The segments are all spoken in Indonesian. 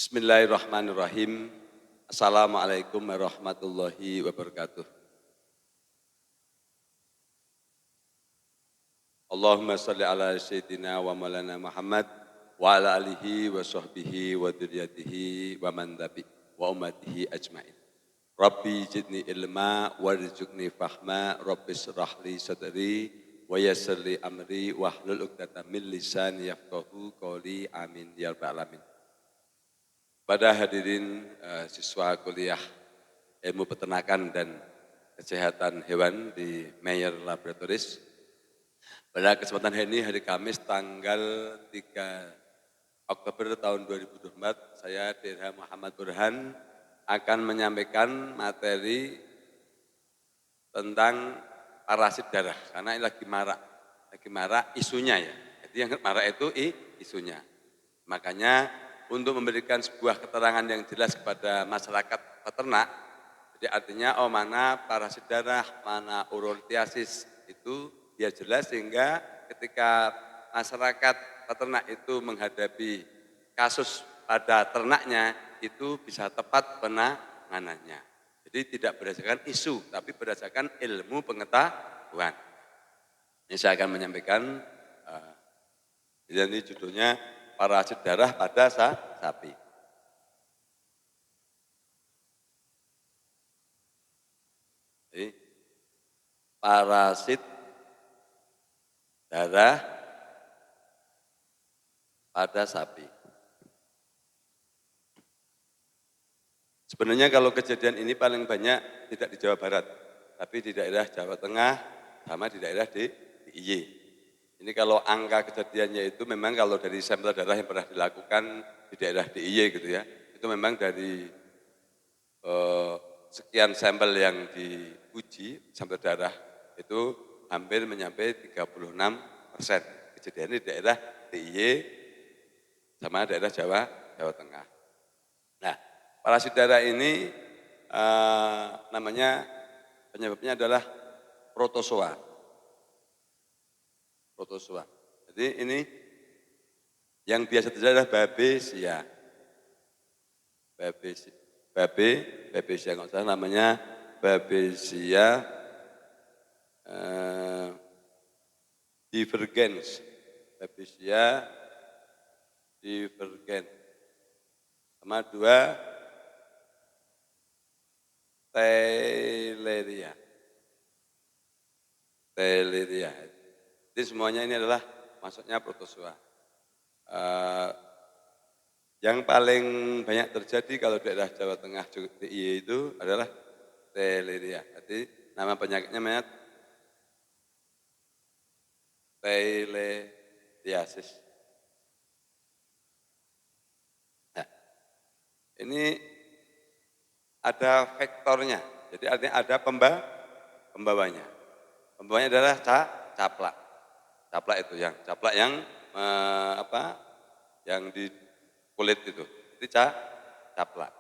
Bismillahirrahmanirrahim. Assalamualaikum warahmatullahi wabarakatuh. Allahumma salli ala sayyidina wa maulana Muhammad wa ala alihi wa sahbihi wa dzurriyyatihi wa man tabi wa ummatihi ajmain. Rabbi zidni ilma warzuqni fahma, Rabbi shrah li sadri wa yassir li amri wahlul 'uqdatam min lisani yafqahu qawli. Amin ya rabbal alamin. Pada hadirin siswa kuliah ilmu peternakan dan kesehatan hewan di Mayer Laboratories. Pada kesempatan hari ini, hari Kamis tanggal 3 Oktober tahun 2024, saya Dr. Muhammad Burhan akan menyampaikan materi tentang parasit darah. Karena ini lagi marak isunya ya. Jadi yang marak itu isunya. Makanya untuk memberikan sebuah keterangan yang jelas kepada masyarakat peternak, jadi artinya mana parasit darah, mana urolithiasis, itu dia jelas sehingga ketika masyarakat peternak itu menghadapi kasus pada ternaknya, itu bisa tepat penanganannya. Jadi tidak berdasarkan isu, tapi berdasarkan ilmu pengetahuan. Ini saya akan menyampaikan, jadi judulnya parasit darah pada sapi. Jadi, parasit darah pada sapi. Sebenarnya kalau kejadian ini paling banyak tidak di Jawa Barat, tapi di daerah Jawa Tengah sama di daerah DIY. Ini kalau angka kejadiannya itu memang kalau dari sampel darah yang pernah dilakukan di daerah DIY gitu ya, itu memang dari sekian sampel yang diuji, sampel darah itu hampir mencapai 36% kejadian di daerah DIY sama daerah Jawa Tengah. Nah, parasit darah ini namanya penyebabnya adalah protozoa. Jadi ini yang biasa terjadi adalah Babesia. Babesia nggak salah namanya Babesia divergens. Babesia divergens. Sama 2 Theileria. Jadi semuanya ini adalah masuknya protozoa. Yang paling banyak terjadi kalau di daerah Jawa Tengah DIY itu adalah Theileria. Jadi nama penyakitnya namanya Theileidiasis. Nah, ini ada vektornya. Jadi artinya ada pembawanya. Pembawanya adalah caplak. Caplak itu yang yang di kulit itu. Itu caplak.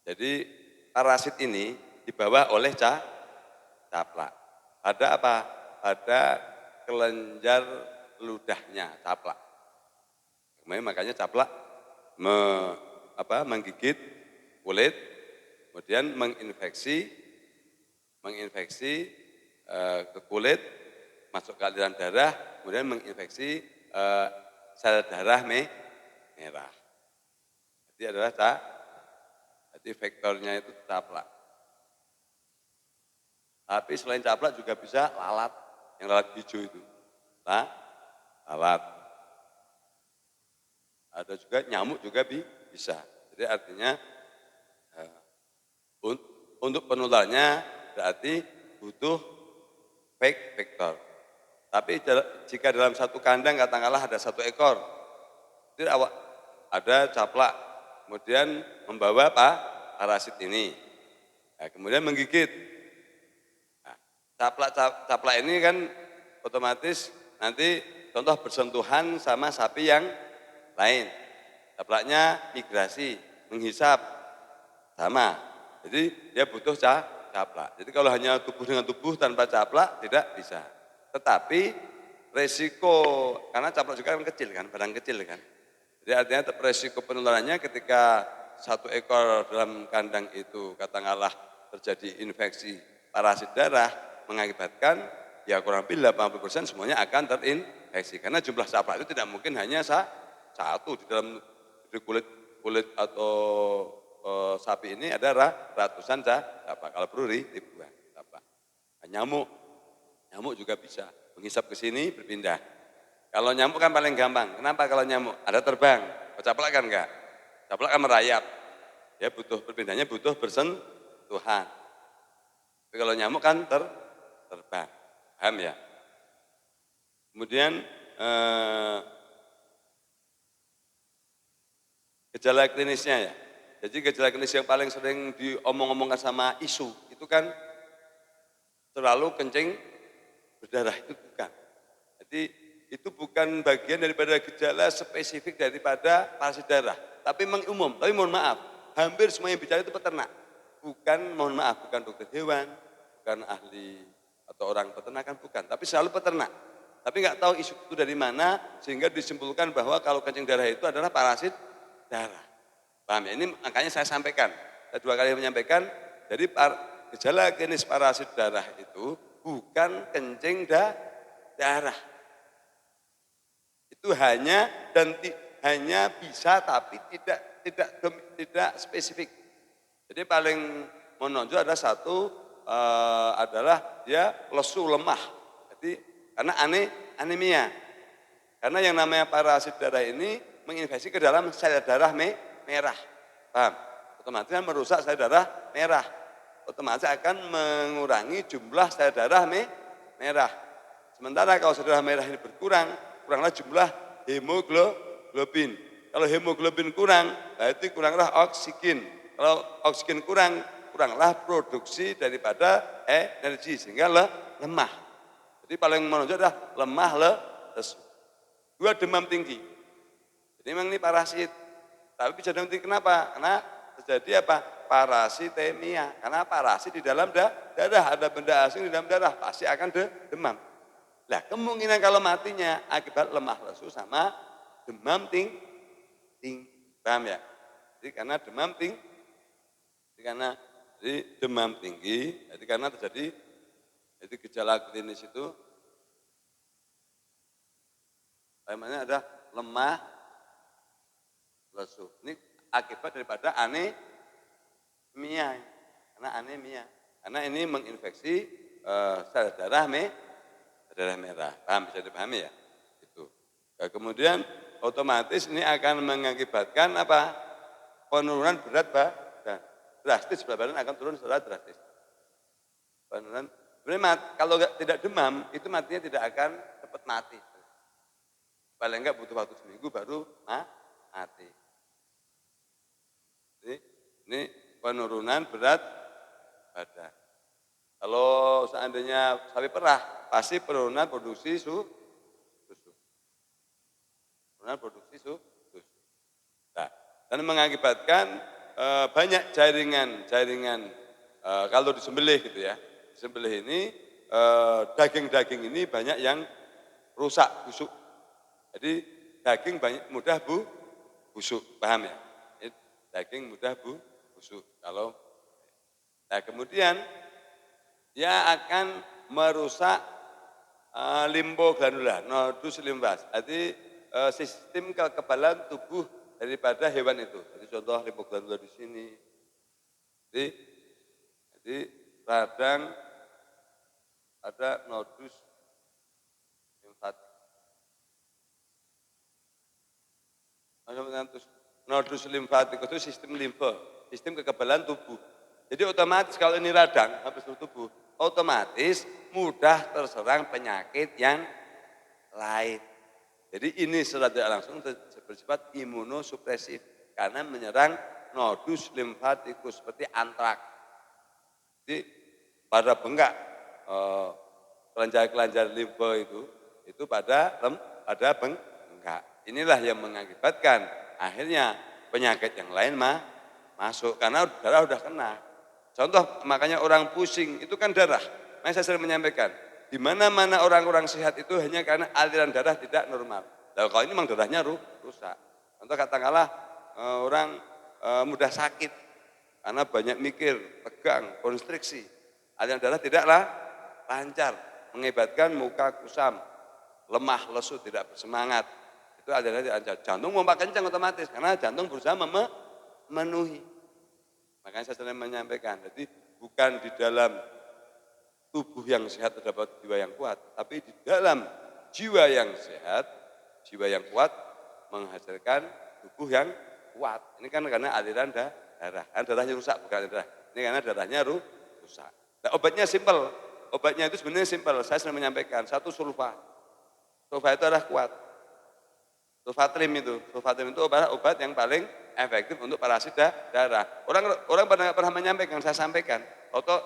Jadi parasit ini dibawa oleh caplak. Pada apa? Pada kelenjar ludahnya caplak. Makanya caplak menggigit kulit, kemudian menginfeksi ke kulit, masuk ke aliran darah, kemudian menginfeksi sel darah merah. Jadi adalah jadi vektornya itu caplak. Tapi selain caplak juga bisa lalat, yang lalat hijau itu. Lalat. Ada juga nyamuk juga bisa. Jadi artinya untuk penularannya berarti butuh vektor. Tapi jika dalam satu kandang katakanlah ada 1 ekor, jadi ada caplak, kemudian membawa parasit ini, nah, kemudian menggigit. Nah, caplak ini kan otomatis nanti contoh bersentuhan sama sapi yang lain. Caplaknya migrasi, menghisap, sama. Jadi dia butuh caplak. Jadi kalau hanya tubuh dengan tubuh tanpa caplak tidak bisa. Tetapi resiko, karena caplak juga kan kecil kan, barang kecil kan. Jadi artinya resiko penularannya ketika satu ekor dalam kandang itu katakanlah terjadi infeksi parasit darah mengakibatkan ya kurang lebih 80% semuanya akan terinfeksi. Karena jumlah sampah itu tidak mungkin hanya satu di dalam kulit atau sapi ini ada ratusan sampah. Kalau perlu ribuan sampah. Nyamuk juga bisa menghisap ke sini berpindah. Kalau nyamuk kan paling gampang. Kenapa kalau nyamuk? Ada terbang. Kecaplak kan enggak? Caplak kan merayap. Ya butuh berpindahnya butuh bersentuhan. Tapi kalau nyamuk kan terbang. Paham ya? Kemudian gejala klinisnya ya. Jadi gejala klinis yang paling sering diomong-omongkan sama isu itu kan terlalu kencing berdarah itu bukan. Jadi itu bukan bagian daripada gejala spesifik daripada parasit darah, tapi mengumum. Tapi mohon maaf, hampir semua yang bicara itu peternak. Mohon maaf, bukan dokter hewan, bukan ahli atau orang peternakan, bukan. Tapi selalu peternak. Tapi nggak tahu isu itu dari mana, sehingga disimpulkan bahwa kalau kencing darah itu adalah parasit darah. Paham ya? Ini makanya saya sampaikan. Saya 2 kali menyampaikan, jadi gejala klinis parasit darah itu bukan kencing darah. Itu hanya bisa tapi tidak spesifik. Jadi paling menonjol ada satu adalah dia lesu lemah. Jadi karena anemia. Karena yang namanya parasit darah ini menginfeksi ke dalam sel darah merah. Paham? Otomatis kan merusak sel darah merah. Otomatis akan mengurangi jumlah sel darah merah. Sementara kalau sel darah merah ini kuranglah jumlah hemoglobin. Kalau hemoglobin kurang, berarti kuranglah oksigen. Kalau oksigen kuranglah produksi daripada energi sehingga lemah. Jadi paling menonjol adalah lemah lesu. 2, demam tinggi. Jadi memang ini parasit. Tapi bisa demam tinggi kenapa? Karena terjadi apa? Parasitemia. Karena parasit di dalam darah, ada benda asing di dalam darah, pasti akan demam. Nah, kemungkinan kalau matinya akibat lemah lesu sama demam tinggi. Paham ya? Jadi karena demam tinggi, jadi karena terjadi jadi gejala klinis itu namanya ada lemah lesu. Ini akibat daripada anemia. Karena ini menginfeksi sel darah merah. Paham, bisa dipahami ya? Itu. Nah, kemudian otomatis ini akan mengakibatkan apa? Penurunan berat badan. Drastis berat badan akan turun secara drastis. Penurunan. Kalau tidak demam, itu matinya tidak akan cepat mati. Paling enggak butuh waktu seminggu baru mati. Jadi, ini penurunan berat badan. Kalau seandainya sapi perah, pasti penurunan produksi susu. Nah, dan mengakibatkan banyak jaringan kalau disembelih gitu ya. Disembelih ini daging-daging ini banyak yang rusak, busuk. Jadi daging mudah busuk, paham ya? Daging mudah busuk. Nah kemudian dia akan merusak limfogranula, nodus limfas. Jadi sistem kekebalan tubuh daripada hewan itu. Jadi contoh limfogranula di sini. Jadi radang ada nodus limfatik. Nodus limfatik itu sistem limfa, sistem kekebalan tubuh. Jadi otomatis kalau ini radang habis seluruh tubuh, otomatis mudah terserang penyakit yang lain. Jadi ini secara tidak langsung bersifat imunosupresif karena menyerang nodus limfatikus seperti antrak. Jadi pada bengkak kelenjar-kelenjar limfa itu pada bengkak. Inilah yang mengakibatkan akhirnya penyakit yang lain masuk karena darah udah kena. Contoh makanya orang pusing itu kan darah. Makanya saya sering menyampaikan, di mana-mana orang-orang sehat itu hanya karena aliran darah tidak normal. Nah, kalau ini memang darahnya rusak. Contoh katakanlah orang mudah sakit karena banyak mikir, tegang, konstriksi. Aliran darah tidaklah lancar, mengakibatkan muka kusam, lemah, lesu, tidak bersemangat. Itu aliran darah lancar. Jantung pompa kencang otomatis karena jantung berusaha memenuhi. Makanya saya sering menyampaikan, jadi bukan di dalam tubuh yang sehat terdapat jiwa yang kuat, tapi di dalam jiwa yang sehat, jiwa yang kuat menghasilkan tubuh yang kuat. Ini kan karena aliran darah. Kan darahnya rusak, bukan darah. Ini karena darahnya rusak. Nah, obatnya simpel. Obatnya itu sebenarnya simpel. Saya sering menyampaikan, satu sulfa. Sulfa itu adalah kuat. Sulfatrim itu obat yang paling efektif untuk parasit darah. Orang pernah menyampaikan, saya sampaikan.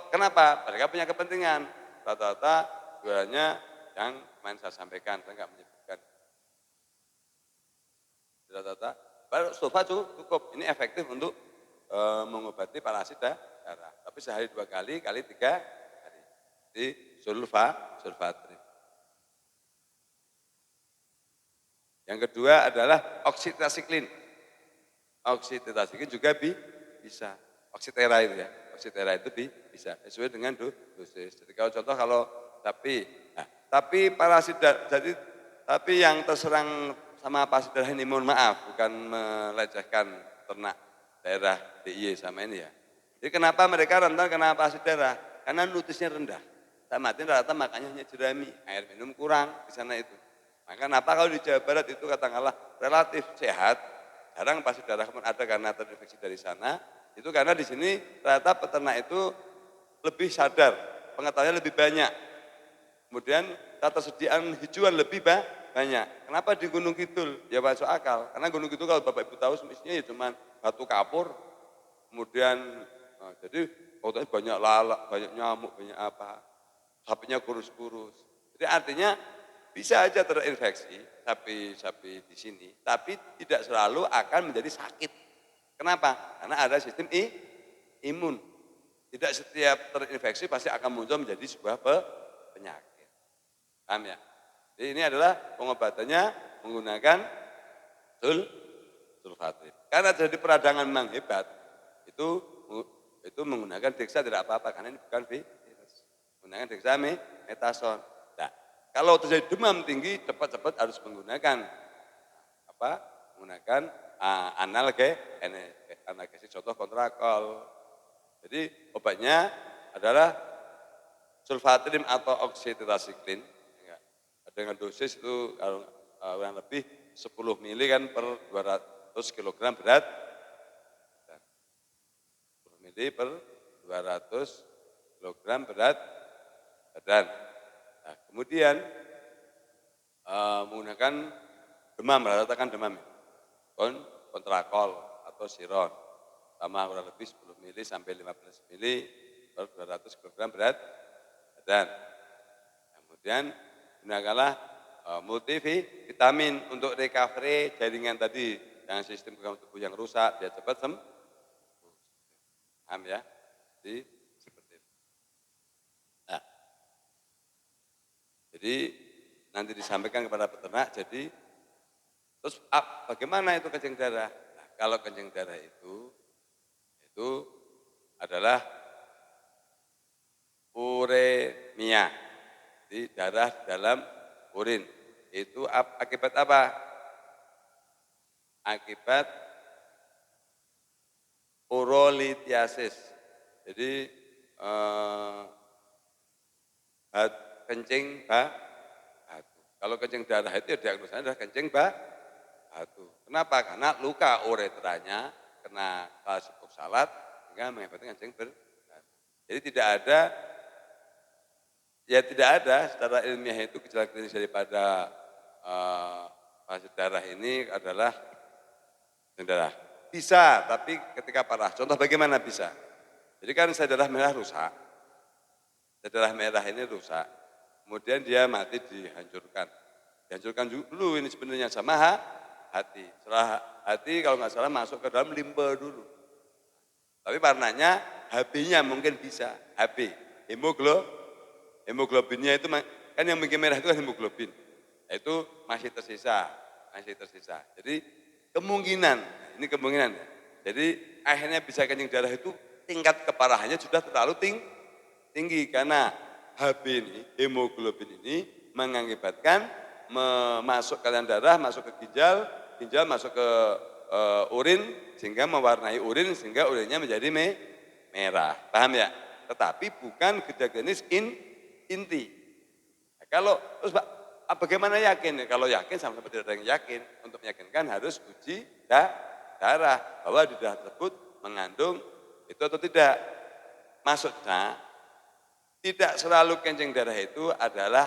Kenapa? Mereka punya kepentingan. Rata-rata jualannya yang main saya sampaikan, saya enggak menyebutkan. Rata-rata, sulfa cukup. Ini efektif untuk mengobati parasit darah. Tapi sehari 2 kali 3 hari. Jadi sulfatrim. Yang kedua adalah oksitasiklin. Oksitasiklin juga bisa. Oksitera itu ya. Oksitera itu bisa sesuai dengan dosis. Jadi kalau tapi parasit tapi yang terserang sama parasit darah ini, mohon maaf, bukan melecehkan ternak daerah DIY sama ini ya. Jadi kenapa mereka rentan kena parasit darah? Karena nutrisinya rendah. Sama rata-rata makannya hanya jerami, air minum kurang di sana itu. Maka kenapa kalau di Jawa Barat itu katakanlah relatif sehat, jarang parasit darah ada karena terinfeksi dari sana, itu karena di sini ternyata peternak itu lebih sadar, pengetahuannya lebih banyak. Kemudian ketersediaan hijauan lebih banyak. Kenapa di Gunung Kidul? Ya masuk akal. Karena Gunung Kidul kalau Bapak Ibu tahu semestinya ya cuma batu kapur, kemudian jadi banyak lalat, banyak nyamuk, banyak apa, sapinya kurus-kurus. Jadi artinya bisa aja terinfeksi sapi di sini, tapi tidak selalu akan menjadi sakit. Kenapa? Karena ada sistem imun. Tidak setiap terinfeksi pasti akan muncul menjadi sebuah penyakit. Paham ya? Jadi ini adalah pengobatannya menggunakan sulfatrim. Karena jadi peradangan memang hebat, itu menggunakan deksa tidak apa-apa, karena ini bukan virus. Menggunakan dexamethasone. Nah, kalau terjadi demam tinggi, cepat-cepat harus menggunakan menggunakan analgesik, contoh kontrakol. Jadi obatnya adalah sulfatrim atau oksitasiklin. Dengan dosis itu kurang lebih 10 mili kan per 200 kg berat. 10 mili per 200 kg berat badan. Nah, kemudian menggunakan demam, rata-rata kan demam, kontrakol atau siron, sama kurang lebih 10 mili sampai 15 mili per 200 kg berat badan. Kemudian gunakanlah multivitamin untuk recovery jaringan tadi, yang sistem tubuh yang rusak, biar cepat sembuh. Paham ya? Jadi seperti itu. Nah, jadi nanti disampaikan kepada peternak, jadi terus bagaimana itu kencing darah? Nah, kalau kencing darah itu adalah uremia, di darah dalam urin. Itu akibat apa? Akibat urolithiasis. Jadi kencing batu. Kalau kencing darah itu ya diagnosanya adalah kencing batu. Kenapa? Karena luka uretranya kena kalsium oksalat sehingga mengakibatkan kencing batu. Jadi tidak ada secara ilmiah itu gejala klinis daripada parasit darah ini adalah kencing darah. Bisa, tapi ketika parah. Contoh bagaimana bisa? Jadi kan sel darah merah rusak. Sel darah merah ini rusak. Kemudian dia mati dihancurkan. Dihancurkan dulu ini sebenarnya sama hati. Setelah hati kalau nggak salah masuk ke dalam limpa dulu. Tapi warnanya HB-nya mungkin bisa. HB, hemoglobinnya itu kan yang bikin merah itu kan hemoglobin. Itu masih tersisa. Jadi kemungkinan, ini kemungkinan. Jadi akhirnya bisa kencing darah itu tingkat keparahannya sudah terlalu tinggi karena HB ini, hemoglobin ini mengakibatkan masuk ke aliran darah, masuk ke ginjal, ginjal masuk ke urin sehingga mewarnai urin sehingga urinnya menjadi merah. Paham ya? Tetapi bukan gejala klinis inti. Nah, kalau terus Pak, bagaimana yakin? Kalau yakin sama seperti tidak ada yang yakin. Untuk meyakinkan harus uji darah bahwa di darah tersebut mengandung itu atau tidak. Maksudnya tidak selalu kencing darah itu adalah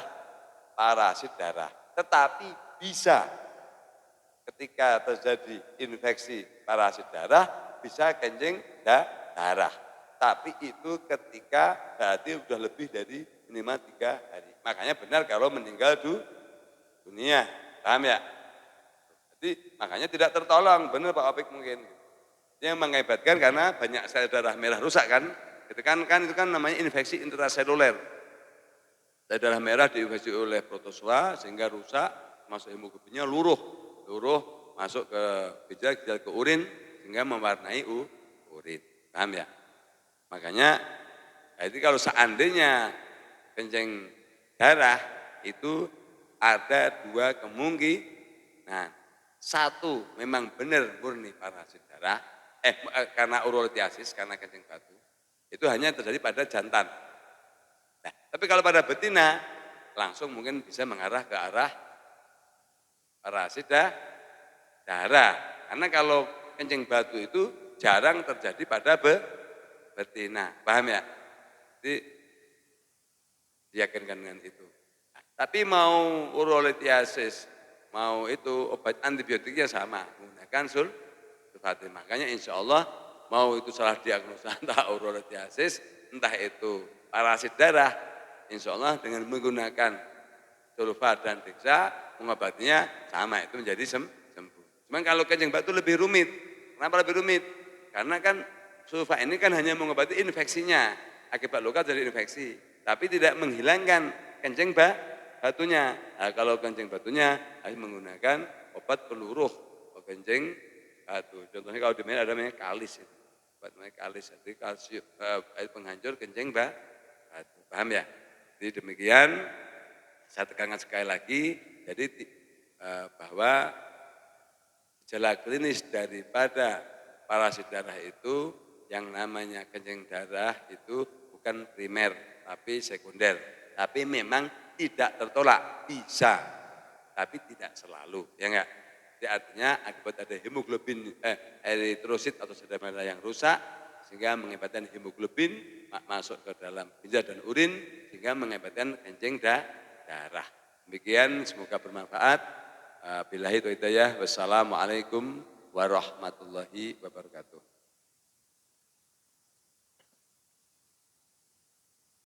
parasit darah, tetapi bisa ketika terjadi infeksi parasit darah bisa kencing darah. Tapi itu ketika berarti sudah lebih dari minimal 3 hari. Makanya benar kalau meninggal dunia, paham ya? Jadi makanya tidak tertolong, benar Pak Opik mungkin. Yang mengakibatkan karena banyak sel darah merah rusak kan, itu kan itu kan namanya infeksi intraseluler. Sel darah merah diinfeksi oleh protozoa sehingga rusak, masuk hemoglobinnya luruh masuk ke ginjal ke urin sehingga mewarnai urin. Paham ya? Makanya jadi kalau seandainya kencing darah itu ada 2 kemungkinan. Satu memang benar murni parasit darah, karena urolitiasis, karena kencing batu. Itu hanya terjadi pada jantan. Nah, tapi kalau pada betina langsung mungkin bisa mengarah ke arah parasit darah. Karena kalau kencing batu itu jarang terjadi pada betina. Paham ya? Jadi diyakinkan dengan itu. Nah, tapi mau urolitiasis, mau itu obat antibiotiknya sama, menggunakan sulfatin. Makanya insya Allah mau itu salah diagnosa entah urolitiasis, entah itu parasit darah, insya Allah dengan menggunakan sulfat dan diksa, mengobatinya sama, itu menjadi sembuh. Cuman kalau kencing batu lebih rumit. Kenapa lebih rumit? Karena kan sulfat ini kan hanya mengobati infeksinya, akibat luka dari infeksi, tapi tidak menghilangkan kencing batunya. Nah, kalau kencing batunya harus menggunakan obat peluruh kencing batu. Contohnya kalau di mana ada namanya kalis itu. Obat namanya kalis, jadi kalsium, penghancur kencing batu. Paham ya? Jadi demikian, saya tekankan sekali lagi, jadi bahwa gejala klinis daripada parasit darah itu yang namanya kencing darah itu bukan primer tapi sekunder. Tapi memang tidak tertolak, bisa, tapi tidak selalu, ya enggak? Jadi artinya akibat ada hemoglobin eritrosit atau sel darah yang rusak sehingga mengakibatkan hemoglobin masuk ke dalam ginjal dan urin sehingga mengakibatkan kencing darah. Demikian semoga bermanfaat. Billahi taufiq hidayah. Wassalamualaikum warahmatullahi wabarakatuh.